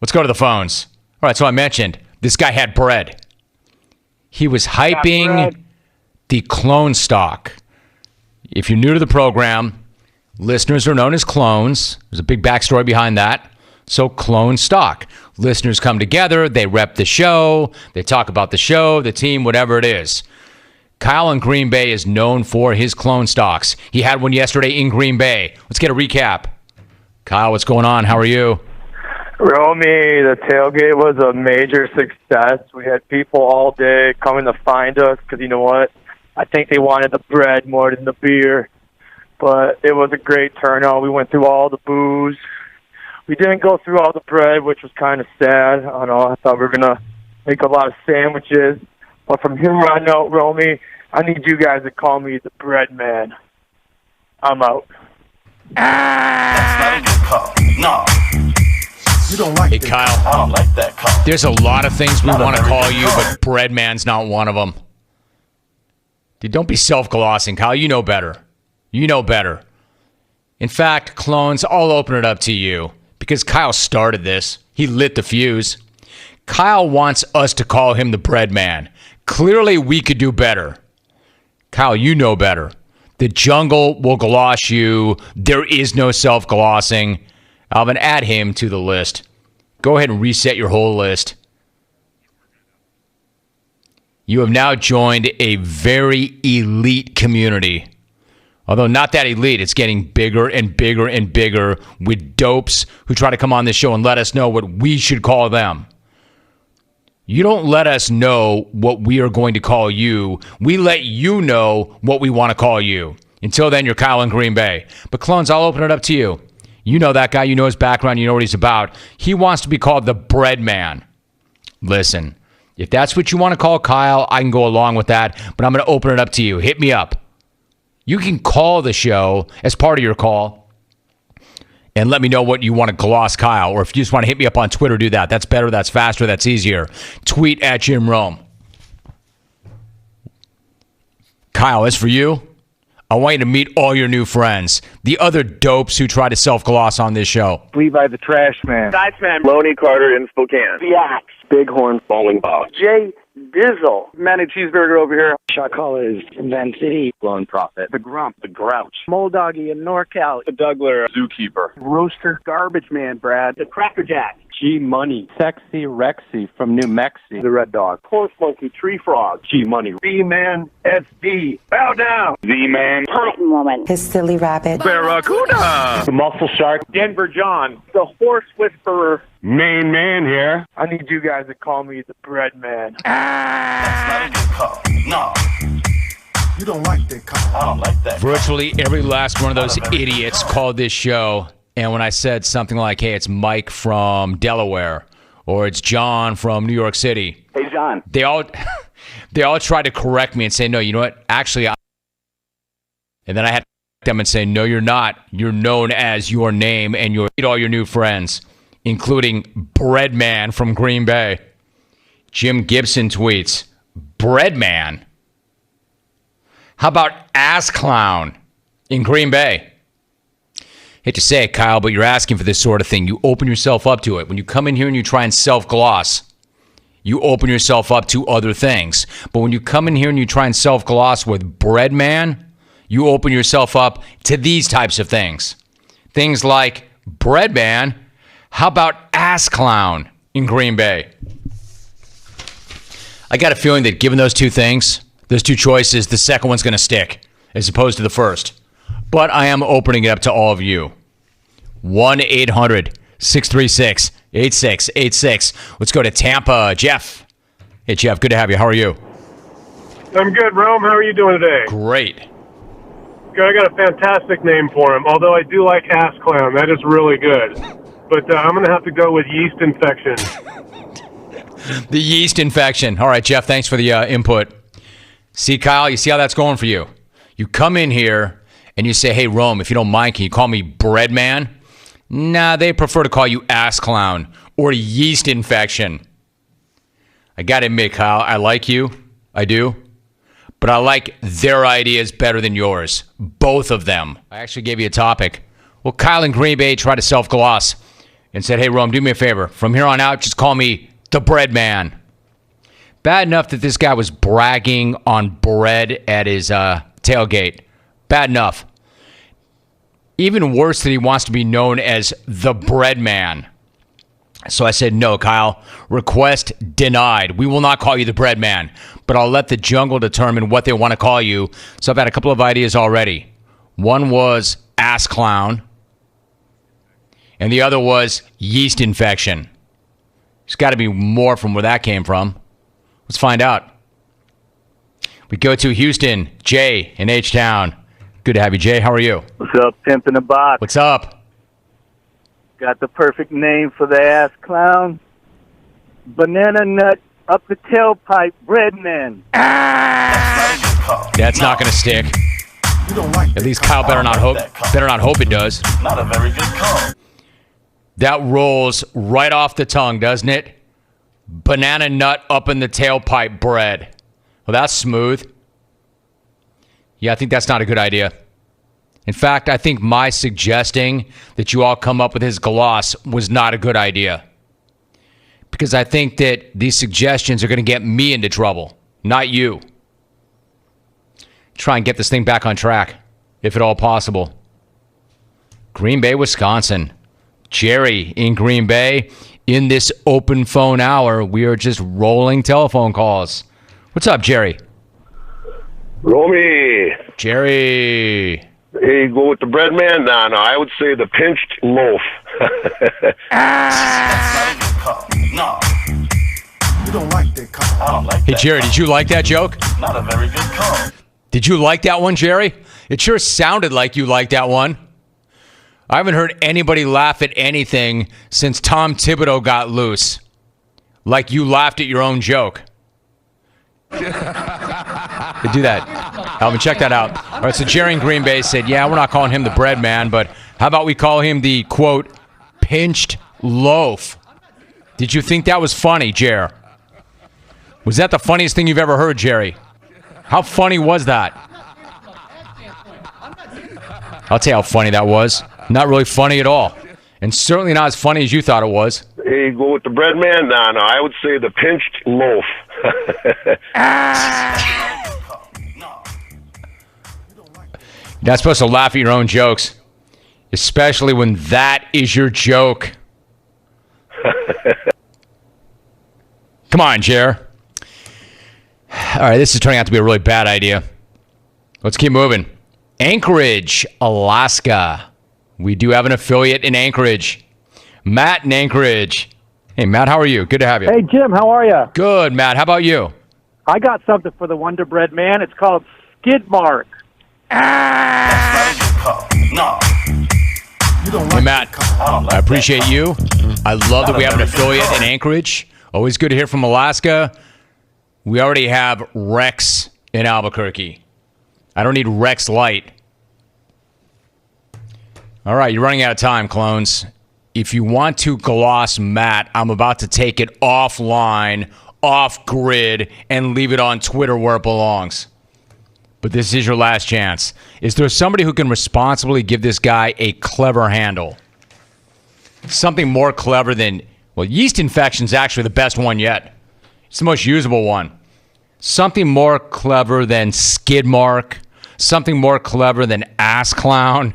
Let's go to the phones. All right, so I mentioned this guy had bread. He was hyping the clonestock. If you're new to the program, listeners are known as clones. There's a big backstory behind that. So clonestock. Listeners come together, they rep the show, they talk about the show, the team, whatever it is. Kyle in Green Bay is known for his clone stocks. He had one yesterday in Green Bay. Let's get a recap. Kyle, what's going on? How are you? Romy, the tailgate was a major success. We had people all day coming to find us because, you know what, I think they wanted the bread more than the beer. But it was a great turnout. We went through all the booze. We didn't go through all the bread, which was kind of sad. I don't know. I thought we were going to make a lot of sandwiches. But from here on out, Romy, I need you guys to call me the bread man. I'm out. That's not a good call. No. You don't like Hey, that. Kyle. I don't like that call. There's a lot of things we want to call you, but bread man's not one of them. Dude, don't be self-glossing, Kyle. You know better. You know better. In fact, clones, I'll open it up to you because Kyle started this. He lit the fuse. Kyle wants us to call him the bread man. Clearly, we could do better. Kyle, you know better. The jungle will gloss you. There is no self-glossing. Alvin, add him to the list. Go ahead and reset your whole list. You have now joined a very elite community. Although not that elite, it's getting bigger and bigger and bigger with dopes who try to come on this show and let us know what we should call them. You don't let us know what we are going to call you. We let you know what we want to call you. Until then, you're Kyle in Green Bay. But Clones, I'll open it up to you. You know that guy. You know his background. You know what he's about. He wants to be called the bread man. Listen, if that's what you want to call Kyle, I can go along with that. But I'm going to open it up to you. Hit me up. You can call the show as part of your call and let me know what you want to gloss Kyle. Or if you just want to hit me up on Twitter, do that. That's better. That's faster. That's easier. Tweet at Jim Rome. Kyle, as for you, I want you to meet all your new friends. The other dopes who try to self-gloss on this show. Levi the Trash Man. Dice Man. Loney Carter in Spokane. The Axe. Bighorn Bowling Ball. Jay Dizzle. Manny Cheeseburger over here. Shot callers in Van City. Lone Prophet. The Grump. The Grouch. Moldoggy in NorCal. The Dougler. Zookeeper. Rooster. Garbage Man, Brad. The Cracker Jack. G-Money. Sexy Rexy from New Mexico. The Red Dog. Horse Monkey. Tree Frog. G-Money. B-Man. SD. Bow down. Z-Man. Cotton Woman. His silly rabbit. Barracuda. The Muscle Shark. Denver John. The Horse Whisperer. Main man here. I need you guys to call me the bread man. That's not a good call. No. You don't like that, Kyle. I don't like that call. Virtually every last one of those idiots called this show. And when I said something like, hey, it's Mike from Delaware, or it's John from New York City. Hey, John. They all tried to correct me and say, no, you know what? Actually, and then I had to correct them and say, no, you're not. You're known as your name, and you'll meet all your new friends, including Breadman from Green Bay. Jim Gibson tweets, Breadman? How about Ass Clown in Green Bay? Hate to say it, Kyle, but you're asking for this sort of thing. You open yourself up to it. When you come in here and you try and self-gloss, you open yourself up to other things. But when you come in here and you try and self-gloss with Breadman, you open yourself up to these types of things. Things like Breadman. How about Ass Clown in Green Bay? I got a feeling that given those two things, those two choices, the second one's going to stick as opposed to the first. But I am opening it up to all of you. 1-800-636-8686. Let's go to Tampa. Jeff. Hey, Jeff. Good to have you. How are you? I'm good, Rome. How are you doing today? Great. Good. I got a fantastic name for him, although I do like Ass Clown. That is really good. But I'm going to have to go with yeast infection. The yeast infection. All right, Jeff. Thanks for the input. See, Kyle, you see how that's going for you? You come in here and you say, hey, Rome, if you don't mind, can you call me Breadman? Nah, they prefer to call you Ass Clown or yeast infection. I got to admit, Kyle, I like you. I do. But I like their ideas better than yours. Both of them. I actually gave you a topic. Well, Kyle in Green Bay tried to self-gloss. and said, hey, Rome, do me a favor. From here on out, just call me the bread man. Bad enough that this guy was bragging on bread at his tailgate. Bad enough. Even worse that he wants to be known as the bread man. So I said, no, Kyle, request denied. We will not call you the bread man, but I'll let the jungle determine what they want to call you. So I've had a couple of ideas already. One was ass clown, and the other was yeast infection. There's got to be more from where that came from. Let's find out. We go to Houston, Jay in H-Town. Good to have you, Jay. How are you? What's up, Pimp in the Box? What's up? Got the perfect name for the ass clown. Banana nut up the tailpipe bread man. That's not going to stick. You don't like At least Kyle better not hope it does. Not a very good call. That rolls right off the tongue, doesn't it? Banana nut up in the tailpipe bread. Well, that's smooth. Yeah, I think that's not a good idea. In fact, I think my suggesting that you all come up with his gloss was not a good idea. Because I think that these suggestions are going to get me into trouble, not you. Try and get this thing back on track, if at all possible. Green Bay, Wisconsin. Jerry in Green Bay. In this open phone hour, we are just rolling telephone calls. What's up, Jerry? Romy. Jerry. Hey, go with the bread man? No, I would say the pinched loaf. No, You don't like that call. I don't like Hey, that. Jerry, did you like that joke? Not a very good call. Did you like that one, Jerry? It sure sounded like you liked that one. I haven't heard anybody laugh at anything since Tom Thibodeau got loose. Like you laughed at your own joke. They do that. Alvin, check that out. All right, so Jerry in Green Bay said, yeah, we're not calling him the bread man, but how about we call him the, quote, pinched loaf? Did you think that was funny, Jer? Was that the funniest thing you've ever heard, Jerry? How funny was that? I'll tell you how funny that was. Not really funny at all. And certainly not as funny as you thought it was. Hey, go with the bread man? No, I would say the pinched loaf. You're not supposed to laugh at your own jokes, especially when that is your joke. Come on, Jer. All right, this is turning out to be a really bad idea. Let's keep moving. Anchorage, Alaska. We do have an affiliate in Anchorage. Matt in Anchorage. Hey, Matt, how are you? Good to have you. Hey, Jim, how are you? Good, Matt. How about you? I got something for the Wonder Bread man. It's called skid mark. No, You don't Hey, like Matt, that call. I don't like I appreciate that. you. I love that we have an affiliate in Anchorage. Always good to hear from Alaska. We already have Rex in Albuquerque. I don't need Rex Light. All right, you're running out of time, clones. If you want to gloss Matt, I'm about to take it offline, off grid, and leave it on Twitter where it belongs. But this is your last chance. Is there somebody who can responsibly give this guy a clever handle? Something more clever than, well, yeast infection's actually the best one yet. It's the most usable one. Something more clever than skid mark. Something more clever than ass clown.